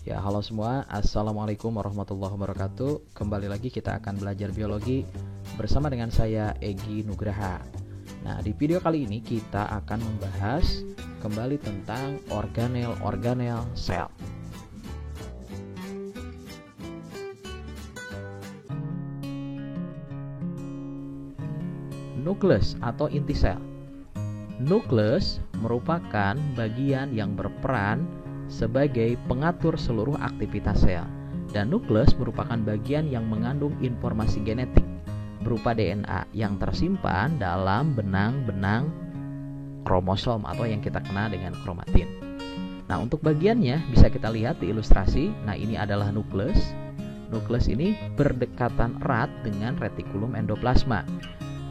Ya, halo semua. Assalamualaikum warahmatullahi wabarakatuh. Kembali lagi kita akan belajar biologi bersama dengan saya Egi Nugraha. Nah, di video kali ini kita akan membahas kembali tentang organel-organel sel. Nukleus atau inti sel. Nukleus merupakan bagian yang berperan sebagai pengatur seluruh aktivitas sel, dan nukleus merupakan bagian yang mengandung informasi genetik berupa DNA yang tersimpan dalam benang-benang kromosom atau yang kita kenal dengan kromatin. Nah, untuk bagiannya bisa kita lihat di ilustrasi. Nah, ini adalah nukleus. Nukleus ini berdekatan erat dengan retikulum endoplasma.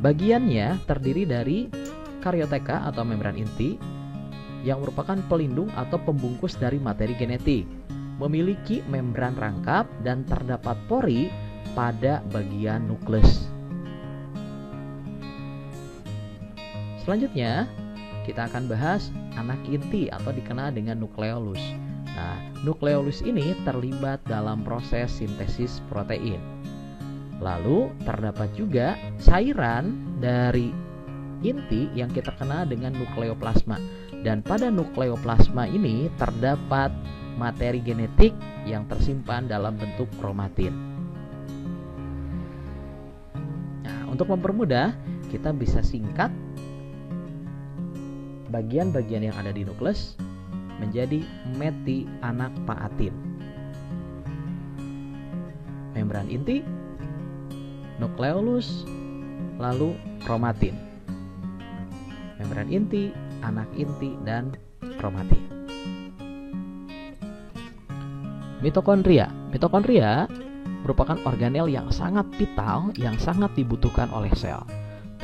Bagiannya terdiri dari karioteka atau membran inti yang merupakan pelindung atau pembungkus dari materi genetik, memiliki membran rangkap dan terdapat pori pada bagian nukleus. Selanjutnya, kita akan bahas anak inti atau dikenal dengan nukleolus. Nah, nukleolus ini terlibat dalam proses sintesis protein. Lalu, terdapat juga cairan dari inti yang kita kenal dengan nukleoplasma. Dan pada nukleoplasma ini terdapat materi genetik yang tersimpan dalam bentuk kromatin. Nah, untuk mempermudah, kita bisa singkat bagian-bagian yang ada di nukleus menjadi metianakpaatin. Membran inti, nukleolus, lalu kromatin. Membran inti, anak inti, dan kromatin. Mitokondria. Mitokondria merupakan organel yang sangat vital, yang sangat dibutuhkan oleh sel.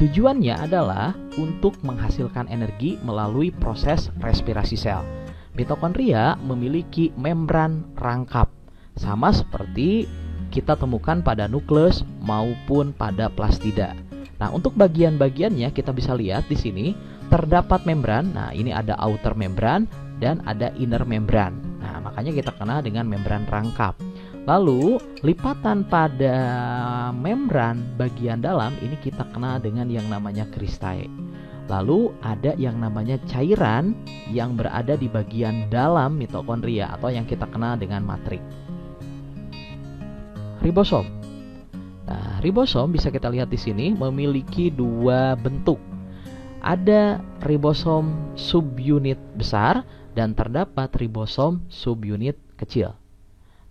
Tujuannya adalah untuk menghasilkan energi melalui proses respirasi sel. Mitokondria memiliki membran rangkap, sama seperti kita temukan pada nukleus maupun pada plastida. Nah, untuk bagian-bagiannya kita bisa lihat di sini terdapat membran. Nah, ini ada outer membran dan ada inner membran. Nah, makanya kita kenal dengan membran rangkap. Lalu, lipatan pada membran bagian dalam ini kita kenal dengan yang namanya kristae. Lalu, ada yang namanya cairan yang berada di bagian dalam mitokondria atau yang kita kenal dengan matrik. Ribosom. Nah, ribosom bisa kita lihat di sini memiliki dua bentuk. Ada ribosom subunit besar dan terdapat ribosom subunit kecil.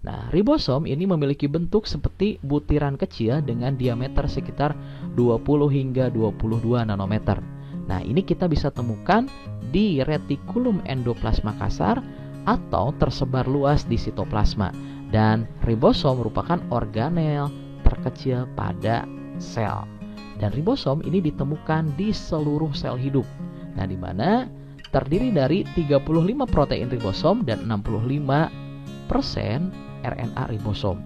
Nah, ribosom ini memiliki bentuk seperti butiran kecil dengan diameter sekitar 20 hingga 22 nanometer. Nah, ini kita bisa temukan di retikulum endoplasma kasar atau tersebar luas di sitoplasma. Dan ribosom merupakan organel terkecil pada sel. Dan ribosom ini ditemukan di seluruh sel hidup. Nah, di mana terdiri dari 35 protein ribosom dan 65% RNA ribosom.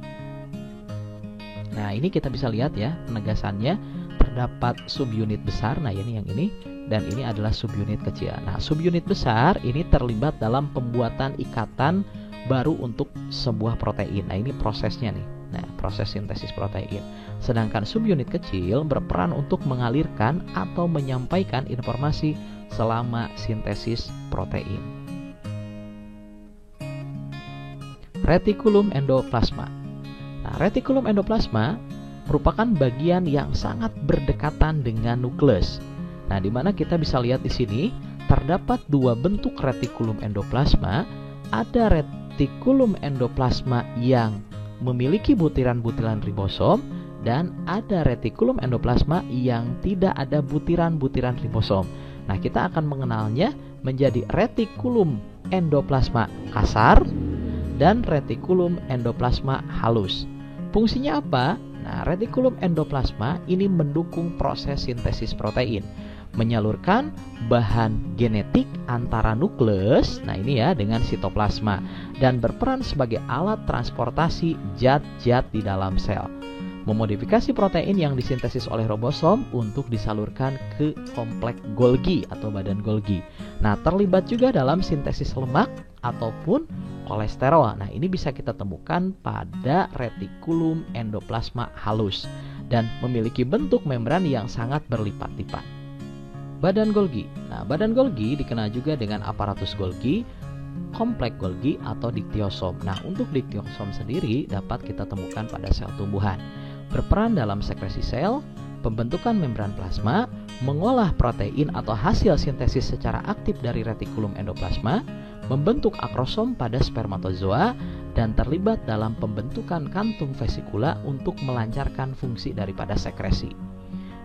Nah, ini kita bisa lihat ya penegasannya, terdapat subunit besar. Nah, ini yang ini, dan ini adalah subunit kecil. Nah, subunit besar ini terlibat dalam pembuatan ikatan baru untuk sebuah protein. Nah, ini prosesnya nih. Nah, proses sintesis protein. Sedangkan subunit kecil berperan untuk mengalirkan atau menyampaikan informasi selama sintesis protein. Retikulum endoplasma. Nah, retikulum endoplasma merupakan bagian yang sangat berdekatan dengan nukleus. Nah, di mana kita bisa lihat di sini terdapat dua bentuk retikulum endoplasma. Ada retikulum endoplasma yang memiliki butiran-butiran ribosom dan ada retikulum endoplasma yang tidak ada butiran-butiran ribosom. Nah, kita akan mengenalnya menjadi retikulum endoplasma kasar dan retikulum endoplasma halus. Fungsinya apa? Nah, retikulum endoplasma ini mendukung proses sintesis protein, menyalurkan bahan genetik antara nukleus, nah ini ya, dengan sitoplasma, dan berperan sebagai alat transportasi zat-zat di dalam sel. Memodifikasi protein yang disintesis oleh ribosom untuk disalurkan ke kompleks Golgi atau badan Golgi. Nah, terlibat juga dalam sintesis lemak ataupun kolesterol. Nah, ini bisa kita temukan pada retikulum endoplasma halus dan memiliki bentuk membran yang sangat berlipat-lipat. Badan Golgi. Nah, badan Golgi dikenal juga dengan aparatus Golgi, kompleks Golgi atau diktiosom. Nah, untuk diktiosom sendiri dapat kita temukan pada sel tumbuhan. Berperan dalam sekresi sel, pembentukan membran plasma, mengolah protein atau hasil sintesis secara aktif dari retikulum endoplasma, membentuk akrosom pada spermatozoa, dan terlibat dalam pembentukan kantung vesikula untuk melancarkan fungsi daripada sekresi.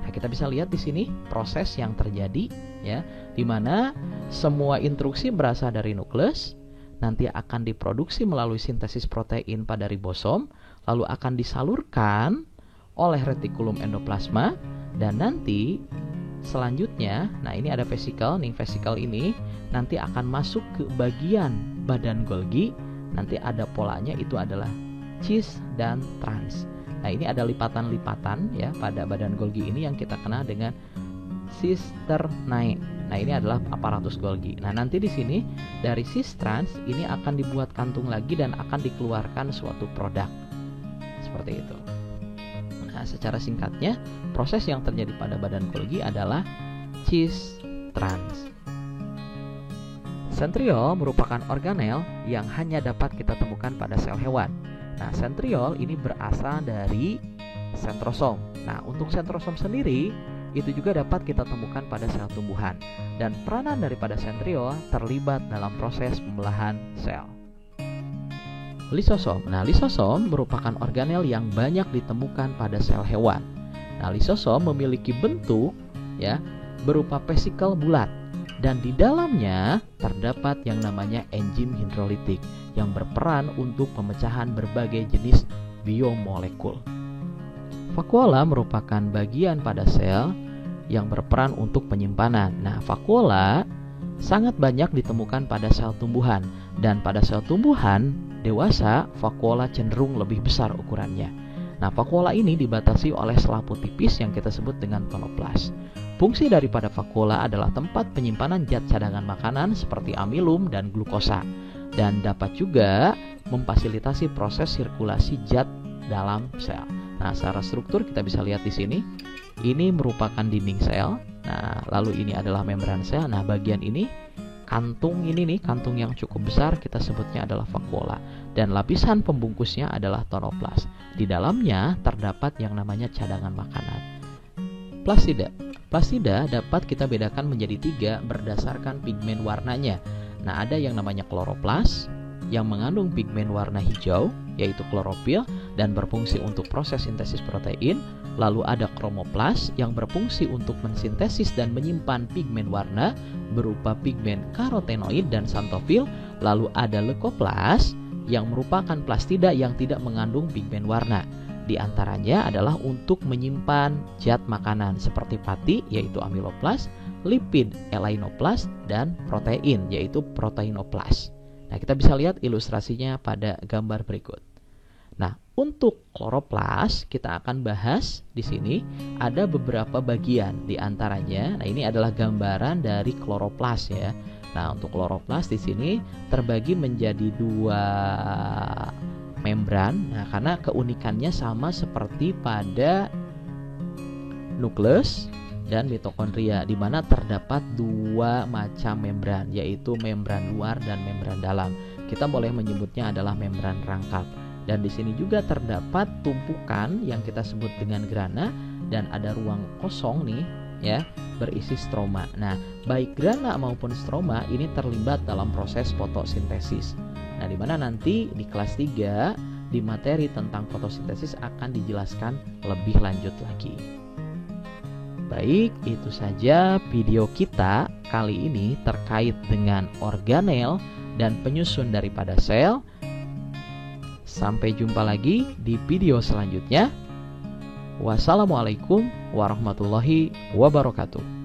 Nah, kita bisa lihat di sini proses yang terjadi, ya, di mana semua instruksi berasal dari nukleus, nanti akan diproduksi melalui sintesis protein pada ribosom, lalu akan disalurkan oleh retikulum endoplasma, dan nanti selanjutnya, nah ini ada vesikel, nih vesikel ini nanti akan masuk ke bagian badan Golgi. Nanti ada polanya, itu adalah cis dan trans. Nah, ini ada lipatan-lipatan ya pada badan Golgi ini yang kita kenal dengan cisternae. Nah, ini adalah aparatus Golgi. Nah, nanti di sini dari cis trans ini akan dibuat kantung lagi dan akan dikeluarkan suatu produk. Seperti itu. Nah, secara singkatnya, proses yang terjadi pada badan Golgi adalah cis trans. Sentriol merupakan organel yang hanya dapat kita temukan pada sel hewan. Nah, sentriol ini berasal dari sentrosom. Nah, untuk sentrosom sendiri itu juga dapat kita temukan pada sel tumbuhan. Dan peranan daripada sentriol terlibat dalam proses pembelahan sel. Lisosom. Nah, lisosom merupakan organel yang banyak ditemukan pada sel hewan. Nah, lisosom memiliki bentuk ya berupa vesikel bulat. Dan di dalamnya terdapat yang namanya enzim hidrolitik yang berperan untuk pemecahan berbagai jenis biomolekul. Vakuola merupakan bagian pada sel yang berperan untuk penyimpanan. Nah, vakuola sangat banyak ditemukan pada sel tumbuhan, dan pada sel tumbuhan dewasa vakuola cenderung lebih besar ukurannya. Nah, vakuola ini dibatasi oleh selaput tipis yang kita sebut dengan tonoplas. Fungsi daripada vakuola adalah tempat penyimpanan zat cadangan makanan seperti amilum dan glukosa, dan dapat juga memfasilitasi proses sirkulasi zat dalam sel. Nah, secara struktur kita bisa lihat di sini. Ini merupakan dinding sel. Nah, lalu ini adalah membran sel. Nah, bagian ini kantung ini nih, kantung yang cukup besar kita sebutnya adalah vakuola, dan lapisan pembungkusnya adalah tonoplas. Di dalamnya terdapat yang namanya cadangan makanan. Plastida. Plastida dapat kita bedakan menjadi 3 berdasarkan pigmen warnanya. Nah, ada yang namanya kloroplas yang mengandung pigmen warna hijau, yaitu klorofil, dan berfungsi untuk proses sintesis protein. Lalu ada kromoplas yang berfungsi untuk mensintesis dan menyimpan pigmen warna berupa pigmen karotenoid dan xanthofil. Lalu ada leukoplas yang merupakan plastida yang tidak mengandung pigmen warna. Di antaranya adalah untuk menyimpan zat makanan seperti fatty yaitu amiloplas, lipid elainoplas, dan protein yaitu proteinoplas. Nah, kita bisa lihat ilustrasinya pada gambar berikut. Nah, untuk kloroplas kita akan bahas di sini ada beberapa bagian di antaranya. Nah, ini adalah gambaran dari kloroplas ya. Nah, untuk kloroplas di sini terbagi menjadi 2 membran. Nah, karena keunikannya sama seperti pada nukleus dan mitokondria, di mana terdapat 2 macam membran, yaitu membran luar dan membran dalam. Kita boleh menyebutnya adalah membran rangkap. Dan di sini juga terdapat tumpukan yang kita sebut dengan grana, dan ada ruang kosong nih ya berisi stroma. Nah, baik grana maupun stroma ini terlibat dalam proses fotosintesis. Nah, di mana nanti di kelas 3 di materi tentang fotosintesis akan dijelaskan lebih lanjut lagi. Baik, itu saja video kita kali ini terkait dengan organel dan penyusun daripada sel. Sampai jumpa lagi di video selanjutnya. Wassalamualaikum warahmatullahi wabarakatuh.